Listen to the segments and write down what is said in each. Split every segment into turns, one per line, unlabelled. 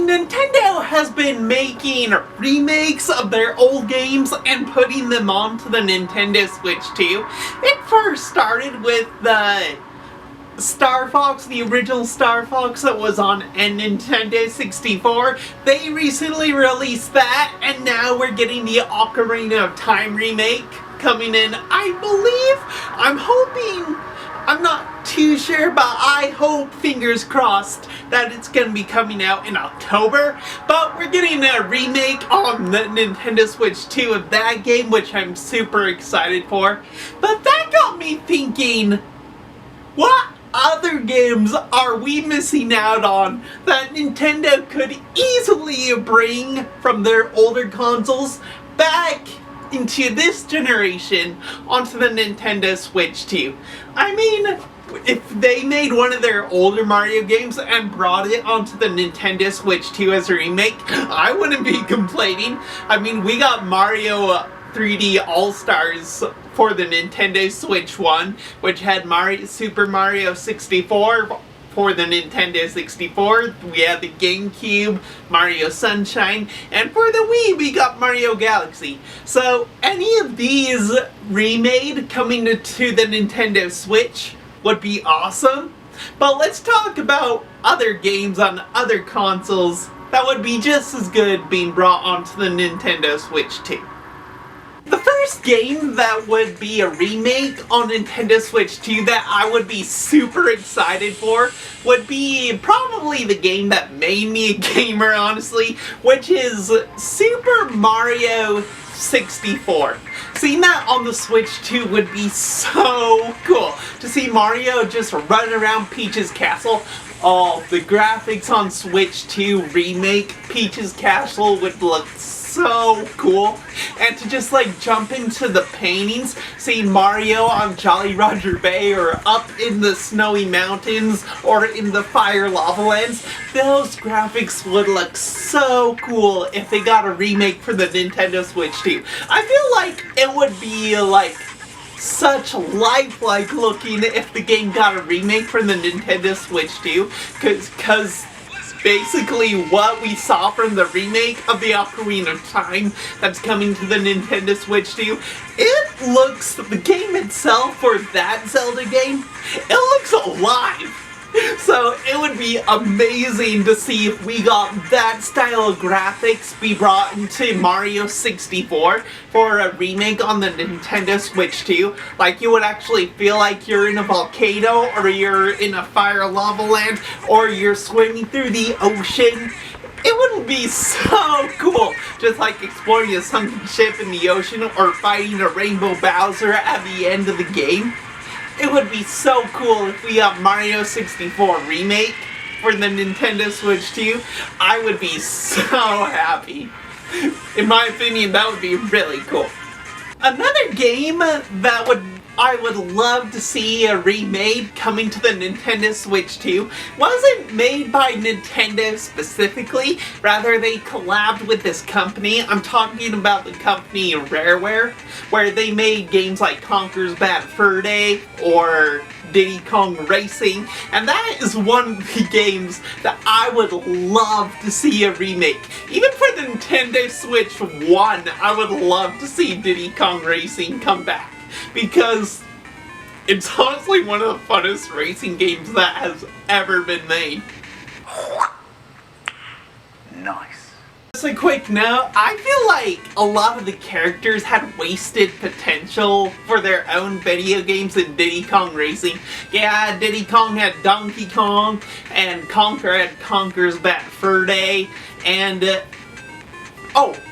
Nintendo has been making remakes of their old games and putting them onto the Nintendo Switch 2. It first started with the Star Fox, the original Star Fox that was on a Nintendo 64. They recently released that, and now we're getting the Ocarina of Time remake coming in, I believe. I'm hoping, I'm not too sure, but I hope, fingers crossed, that it's going to be coming out in October. But we're getting a remake on the Nintendo Switch 2 of that game, which I'm super excited for. But that got me thinking, what other games are we missing out on that Nintendo could easily bring from their older consoles back into this generation onto the Nintendo Switch 2? I mean, if they made one of their older Mario games and brought it onto the Nintendo Switch 2 as a remake, I wouldn't be complaining. I mean, we got Mario 3D All-Stars for the Nintendo Switch 1, which had Super Mario 64 for the Nintendo 64. We had the GameCube, Mario Sunshine, and for the Wii we got Mario Galaxy. So any of these remade coming to the Nintendo Switch would be awesome. But let's talk about other games on other consoles that would be just as good being brought onto the Nintendo Switch 2. The first game that would be a remake on Nintendo Switch 2 that I would be super excited for would be probably the game that made me a gamer, honestly, which is Super Mario 64. Seeing that on the Switch 2 would be so cool. To see Mario just run around Peach's castle. Oh, the graphics on Switch 2 remake Peach's castle would look so cool. And to just like jump into the paintings, see Mario on Jolly Roger Bay or up in the snowy mountains or in the fire lava lands, those graphics would look so cool if they got a remake for the Nintendo Switch 2. I feel like it would be like such lifelike looking if the game got a remake for the Nintendo Switch 2, cause basically what we saw from the remake of the Ocarina of Time that's coming to the Nintendo Switch 2, it looks, the game itself for that Zelda game, it looks alive. So it would be amazing to see if we got that style of graphics be brought into Mario 64 for a remake on the Nintendo Switch 2. Like, you would actually feel like you're in a volcano, or you're in a fire lava land, or you're swimming through the ocean. It would be so cool, just like exploring a sunken ship in the ocean or fighting a Rainbow Bowser at the end of the game. It would be so cool if we got Mario 64 remake for the Nintendo Switch 2. I would be so happy. In my opinion, that would be really cool. Another game that I would love to see a remade coming to the Nintendo Switch 2 wasn't made by Nintendo specifically, rather they collabed with this company. I'm talking about the company Rareware, where they made games like Conker's Bad Fur Day or Diddy Kong Racing, and that is one of the games that I would love to see a remake. Even for the Nintendo Switch 1, I would love to see Diddy Kong Racing come back, because it's honestly one of the funnest racing games that has ever been made. Nice. Just a quick note, I feel like a lot of the characters had wasted potential for their own video games in Diddy Kong Racing. Yeah, Diddy Kong had Donkey Kong, and Conker had Conker's Bad Fur Day, and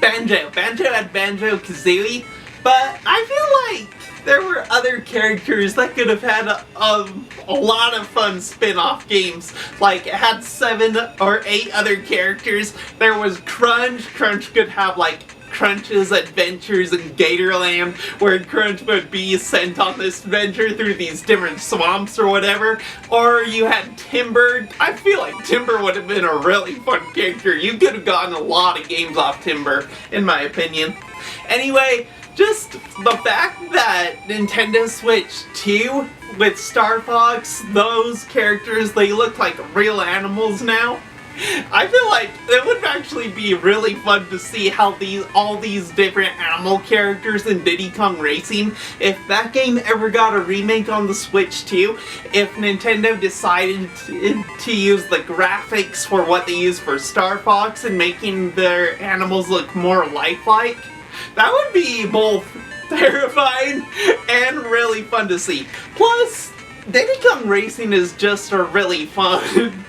Banjo. Banjo had Banjo-Kazooie, but I feel like there were other characters that could have had a lot of fun spin-off games. Like, it had 7 or 8 other characters. There was Crunch. Crunch could have, like, Crunch's Adventures in Gatorland, where Crunch would be sent on this adventure through these different swamps or whatever. Or you had Timber. I feel like Timber would have been a really fun character. You could have gotten a lot of games off Timber, in my opinion. Anyway, just the fact that Nintendo Switch 2 with Star Fox, those characters, they look like real animals now. I feel like it would actually be really fun to see how all these different animal characters in Diddy Kong Racing, if that game ever got a remake on the Switch too, if Nintendo decided to use the graphics for what they use for Star Fox and making their animals look more lifelike, that would be both terrifying and really fun to see. Plus, Diddy Kong Racing is just a really fun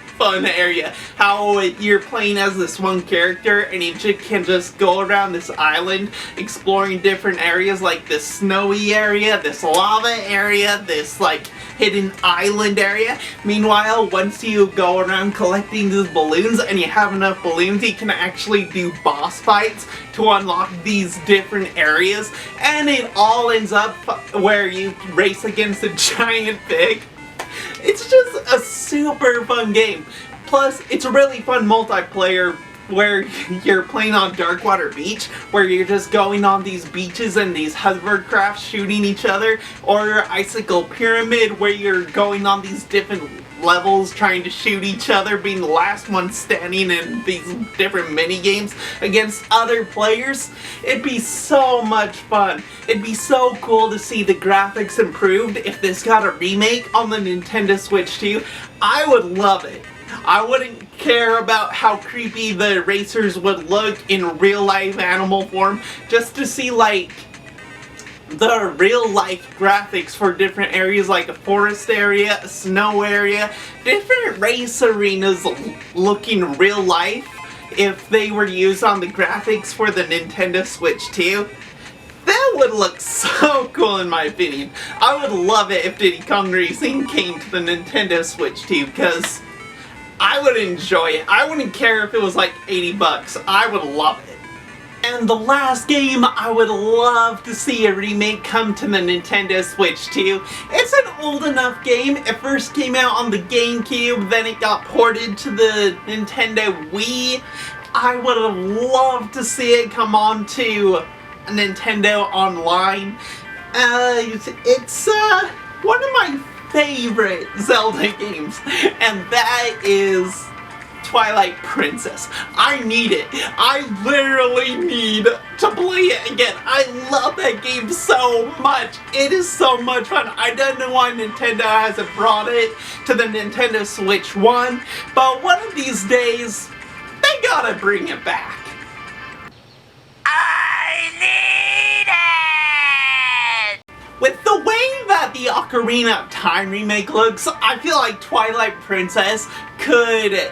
area. How you're playing as this one character and you can just go around this island exploring different areas, like this snowy area, this lava area, this like hidden island area. Meanwhile, once you go around collecting these balloons and you have enough balloons, you can actually do boss fights to unlock these different areas, and it all ends up where you race against a giant pig. It's just a super fun game. Plus, it's a really fun multiplayer where you're playing on Darkwater Beach, where you're just going on these beaches and these hovercrafts shooting each other, or Icicle Pyramid, where you're going on these different levels trying to shoot each other, being the last one standing in these different mini games against other players. It'd be so much fun. It'd be so cool to see the graphics improved if this got a remake on the Nintendo Switch too. I would love it. I wouldn't care about how creepy the racers would look in real life animal form, just to see like the real life graphics for different areas, like a forest area, a snow area, different race arenas looking real life if they were used on the graphics for the Nintendo Switch too. That would look so cool in my opinion. I would love it if Diddy Kong Racing came to the Nintendo Switch too, because I would enjoy it. I wouldn't care if it was like $80. I would love it. And the last game I would love to see a remake come to the Nintendo Switch too. It's an old enough game. It first came out on the GameCube, then it got ported to the Nintendo Wii. I would have loved to see it come on to Nintendo Online. It's one of my favorite Zelda games, and that is Twilight Princess. I need it. I literally need to play it again. I love that game so much. It is so much fun. I don't know why Nintendo hasn't brought it to the Nintendo Switch 1, but one of these days, they gotta bring it back. I need it! With the way that the Ocarina of Time remake looks, I feel like Twilight Princess could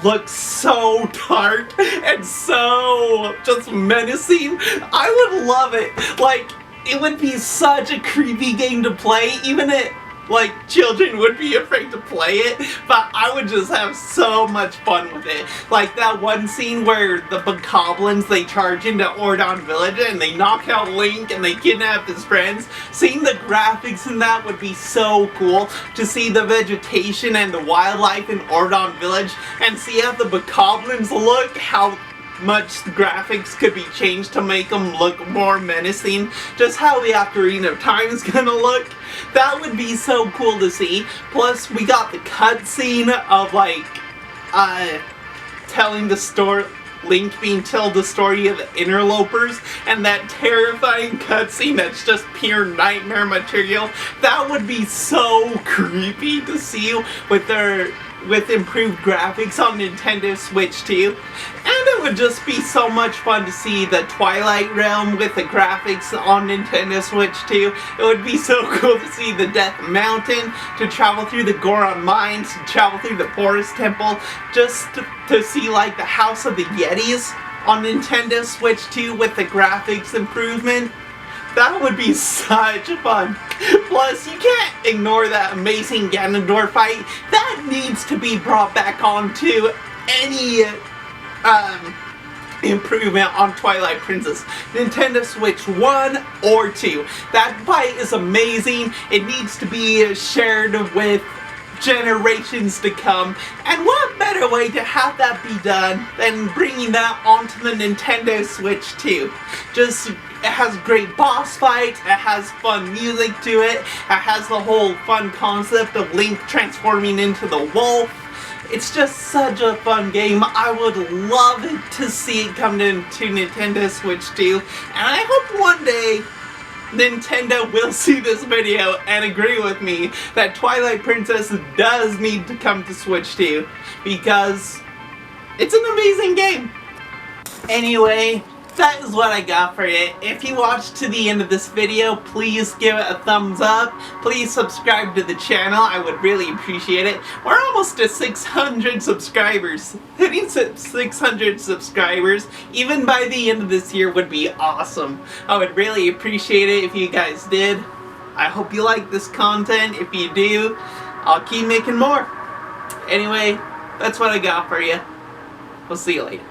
look so dark and so just menacing. I would love it. Like, it would be such a creepy game to play, even if like children would be afraid to play it, but I would just have so much fun with it. Like that one scene where the bokoblins, they charge into Ordon Village and they knock out Link and they kidnap his friends. Seeing the graphics in that would be so cool, to see the vegetation and the wildlife in Ordon Village and see how the bokoblins look, how much the graphics could be changed to make them look more menacing, just how the Ocarina of Time is gonna look. That would be so cool to see. Plus, we got the cutscene of like, telling the story, Link being told the story of the interlopers, and that terrifying cutscene that's just pure nightmare material. That would be so creepy to see with improved graphics on Nintendo Switch too. And it would just be so much fun to see the Twilight Realm with the graphics on Nintendo Switch too. It would be so cool to see the Death Mountain, to travel through the Goron Mines, to travel through the Forest Temple, just to see like the House of the Yetis on Nintendo Switch too with the graphics improvement. That would be such fun. Plus, you can't ignore that amazing Ganondorf fight. That needs to be brought back onto any improvement on Twilight Princess. Nintendo Switch 1 or 2. That fight is amazing. It needs to be shared with generations to come. And what better way to have that be done than bringing that onto the Nintendo Switch 2. It has great boss fights, it has fun music to it, it has the whole fun concept of Link transforming into the wolf. It's just such a fun game. I would love to see it come to Nintendo Switch too. And I hope one day Nintendo will see this video and agree with me that Twilight Princess does need to come to Switch too, because it's an amazing game. Anyway, that is what I got for you. If you watched to the end of this video, please give it a thumbs up. Please subscribe to the channel. I would really appreciate it. We're almost to 600 subscribers. Hitting 600 subscribers, even by the end of this year, would be awesome. I would really appreciate it if you guys did. I hope you like this content. If you do, I'll keep making more. Anyway, that's what I got for you. We'll see you later.